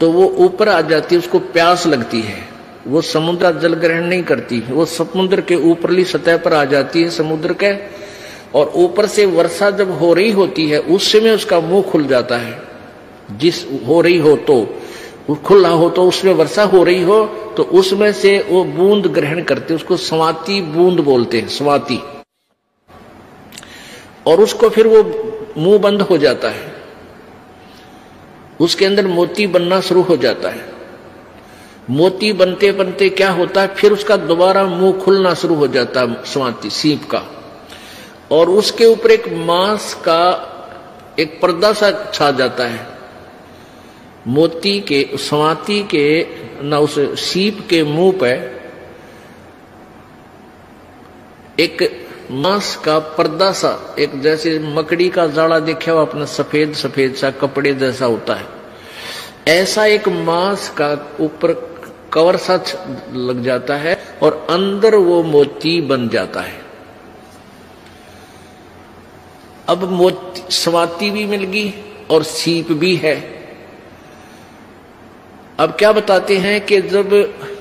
तो वो ऊपर आ जाती है, उसको प्यास लगती है, वो समुद्र जल ग्रहण नहीं करती, वो समुद्र के ऊपरली सतह पर आ जाती है समुद्र के, और ऊपर से वर्षा जब हो रही होती है उस समय उसका मुंह खुल जाता है, जिस हो रही हो तो खुला हो तो उसमें वर्षा हो रही हो तो उसमें से वो बूंद ग्रहण करते, उसको स्वाति बूंद बोलते हैं, स्वाति। और उसको फिर वो मुंह बंद हो जाता है, उसके अंदर मोती बनना शुरू हो जाता है। मोती बनते बनते क्या होता है, फिर उसका दोबारा मुंह खुलना शुरू हो जाता है स्वाति सीप का, और उसके ऊपर एक मांस का एक पर्दा सा छा जाता है। मोती के स्वाति के ना उस सीप के मुंह पे एक मांस का पर्दा सा, एक जैसे मकड़ी का जाड़ा देखा हुआ अपना सफेद सफेद सा कपड़े जैसा होता है, ऐसा एक मांस का ऊपर कवर सा लग जाता है और अंदर वो मोती बन जाता है। अब मोती स्वाति भी मिल गई और सीप भी है। अब क्या बताते हैं कि जब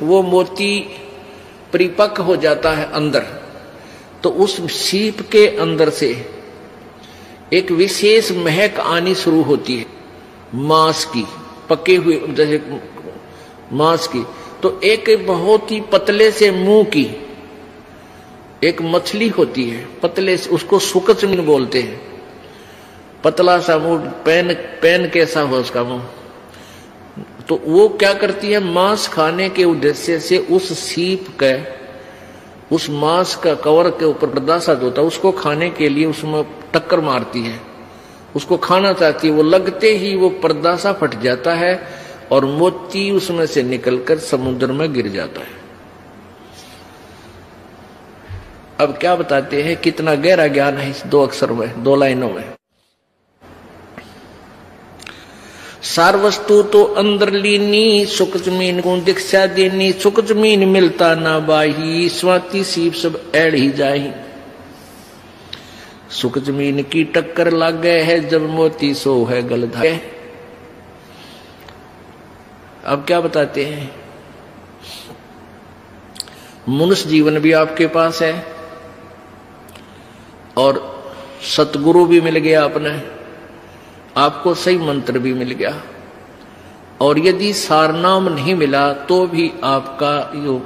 वो मोती परिपक्व हो जाता है अंदर, तो उस सीप के अंदर से एक विशेष महक आनी शुरू होती है मांस की, पके हुए जैसे मांस की। तो एक बहुत ही पतले से मुंह की एक मछली होती है, पतले से, उसको सुकचमीन बोलते हैं, पतला सा मुंह, पेन कैसा हो उसका मुंह। तो वो क्या करती है, मांस खाने के उद्देश्य से उस सीप के, उस मांस का कवर के ऊपर पर्दा सा होता है, उसको खाने के लिए उसमें टक्कर मारती है, उसको खाना चाहती है। वो लगते ही वो पर्दा सा फट जाता है और मोती उसमें से निकलकर समुद्र में गिर जाता है। अब क्या बताते हैं, कितना गहरा ज्ञान है इस दो अक्षर में, दो लाइनों में। सार वस्तु तो अंदर लीनी, सुख जमीन को दीक्षा देनी, सुख जमीन मिलता ना बाही, स्वाति सीप सब ऐड़ ही जाही। सुख जमीन की टक्कर लग गए है, जब मोती सो है गलधाए। अब क्या बताते हैं, मनुष्य जीवन भी आपके पास है और सतगुरु भी मिल गया अपने, आपको सही मंत्र भी मिल गया, और यदि सारनाम नहीं मिला तो भी आपका यो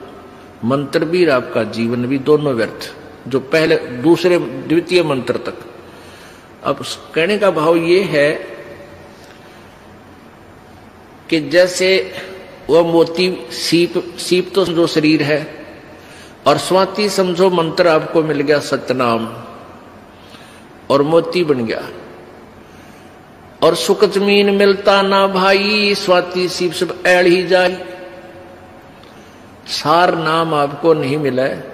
मंत्र भी, आपका जीवन भी, दोनों व्यर्थ, जो पहले दूसरे द्वितीय मंत्र तक। अब कहने का भाव ये है कि जैसे वह मोती सीप तो समझो शरीर है, और स्वाति समझो मंत्र आपको मिल गया सतनाम, और मोती बन गया। और सुख जमीन मिलता ना भाई, स्वाति सीप सब ऐड़ ही जाई। सार नाम आपको नहीं मिला है,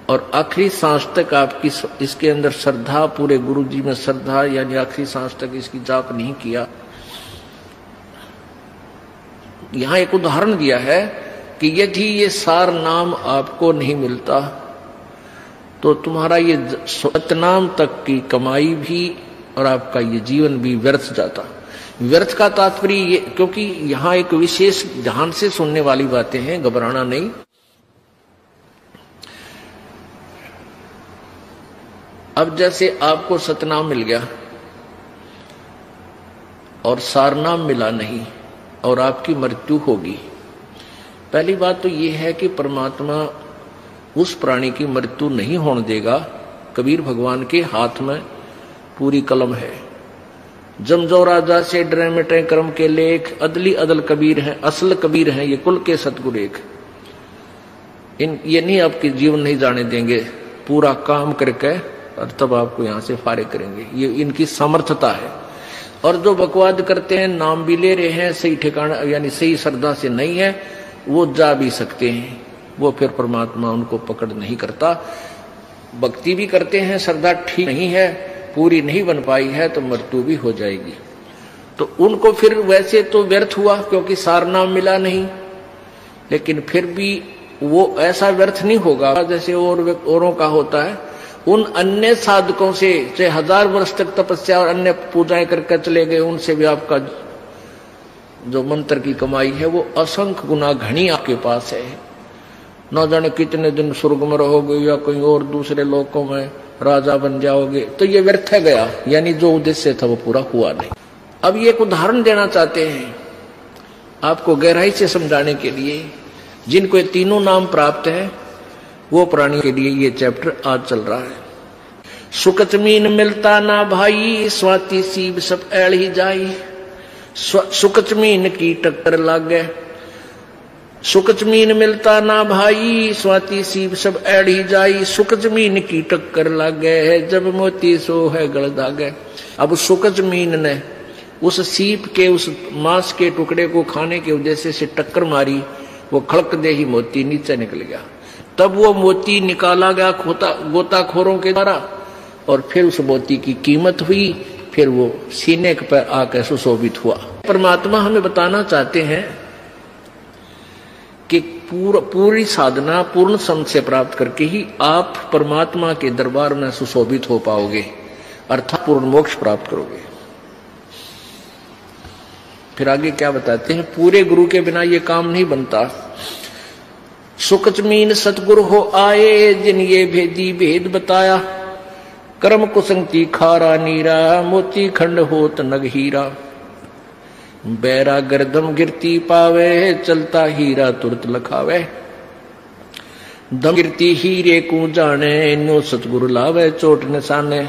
और आखिरी सांस तक आपकी इसके अंदर श्रद्धा, पूरे गुरु जी में श्रद्धा, यानी आखिरी सांस तक इसकी जाप नहीं किया। यहां एक उदाहरण दिया है कि यदि ये सार नाम आपको नहीं मिलता तो तुम्हारा ये सतनाम तक की कमाई भी और आपका ये जीवन भी व्यर्थ जाता। व्यर्थ का तात्पर्य ये, क्योंकि यहां एक विशेष ध्यान से सुनने वाली बातें हैं, घबराना नहीं। अब जैसे आपको सतनाम मिल गया और सारनाम मिला नहीं और आपकी मृत्यु होगी, पहली बात तो ये है कि परमात्मा उस प्राणी की मृत्यु नहीं होने देगा। कबीर भगवान के हाथ में पूरी कलम है। जमजो राजा से डरे मिटे कर्म के लेख, अदली अदल कबीर है, असल कबीर है ये कुल के सतगुरु एक। ये नहीं आपके जीवन नहीं जाने देंगे, पूरा काम करके और तब आपको यहां से फारिग करेंगे, ये इनकी समर्थता है। और जो बकवाद करते हैं, नाम भी ले रहे हैं, सही ठिकाना यानी सही श्रद्धा से नहीं है, वो जा भी सकते हैं, वो फिर परमात्मा उनको पकड़ नहीं करता। भक्ति भी करते हैं, श्रद्धा ठीक नहीं है, पूरी नहीं बन पाई है, तो मृत्यु भी हो जाएगी। तो उनको फिर वैसे तो व्यर्थ हुआ क्योंकि सारनाम मिला नहीं, लेकिन फिर भी वो ऐसा व्यर्थ नहीं होगा जैसे औरों का होता है। उन अन्य साधकों से चाहे 1000 वर्ष तक तपस्या और अन्य पूजाएं करके चले गए, उनसे भी आपका जो मंत्र की कमाई है वो असंख्य गुना घनी आपके पास है। न जाने कितने दिन स्वर्ग में रहोगे या कहीं और दूसरे लोकों में राजा बन जाओगे, तो ये व्यर्थ गया, यानी जो उद्देश्य था वो पूरा हुआ नहीं। अब ये एक उदाहरण देना चाहते हैं आपको गहराई से समझाने के लिए। जिनको ये तीनों नाम प्राप्त है वो प्राणी के लिए ये चैप्टर आज चल रहा है। सुकच मीन मिलता ना भाई, स्वाति सीब सब ऐड़ ही जाई। सुकच मीन की टक्कर लागे, सुकच मीन मिलता ना भाई, स्वाति सीब सब ऐड़ ही जाई। सुकच मीन की टक्कर लागे, जब मोती सो है गल दागे। अब सुकच मीन ने उस सीप के उस मांस के टुकड़े को खाने की वजह से टक्कर मारी, वो खड़क दे ही मोती नीचे निकल गया। तब वो मोती निकाला गया गोताखोरों के द्वारा और फिर उस मोती की कीमत हुई, फिर वो सीने पर आकर सुशोभित हुआ। परमात्मा हमें बताना चाहते हैं कि पूरी साधना पूर्ण सम से प्राप्त करके ही आप परमात्मा के दरबार में सुशोभित हो पाओगे, अर्थात पूर्ण मोक्ष प्राप्त करोगे। फिर आगे क्या बताते हैं, पूरे गुरु के बिना ये काम नहीं बनता। सुकच मीन सतगुरु हो आए, जिन ये भेदी भेद बताया। कर्म कुसंगति खारा नीरा, मोती खंड होत नग हीरा। बैरा गर्दम गिरती पावे, चलता हीरा तुरत लखावे। दम गिरती हीरे को जाने, नो सतगुरु लावे चोट निशाने।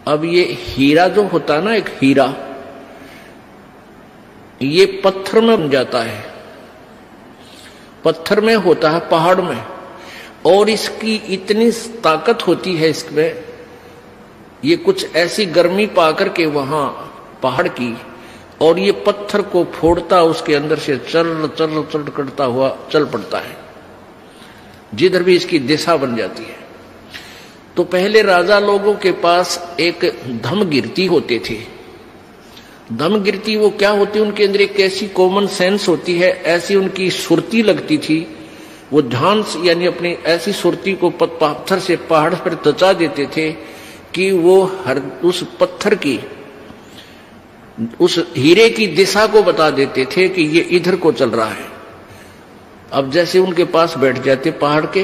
अब ये हीरा जो होता ना, एक हीरा ये पत्थर में बन जाता है, पत्थर में होता है, पहाड़ में, और इसकी इतनी ताकत होती है इसमें, ये कुछ ऐसी गर्मी पाकर के वहां पहाड़ की, और ये पत्थर को फोड़ता उसके अंदर से चल चल चल करता हुआ चल पड़ता है, जिधर भी इसकी दिशा बन जाती है। तो पहले राजा लोगों के पास एक धमगिरती होते थे। धमगिरती वो क्या होती, उनके अंदर एक ऐसी कॉमन सेंस होती है, ऐसी उनकी सुरती लगती थी, वो ध्यान यानी अपनी ऐसी सुरती को पत्थर से पहाड़ पर दचा देते थे कि वो हर उस पत्थर की उस हीरे की दिशा को बता देते थे कि ये इधर को चल रहा है। अब जैसे उनके पास बैठ जाते पहाड़ के,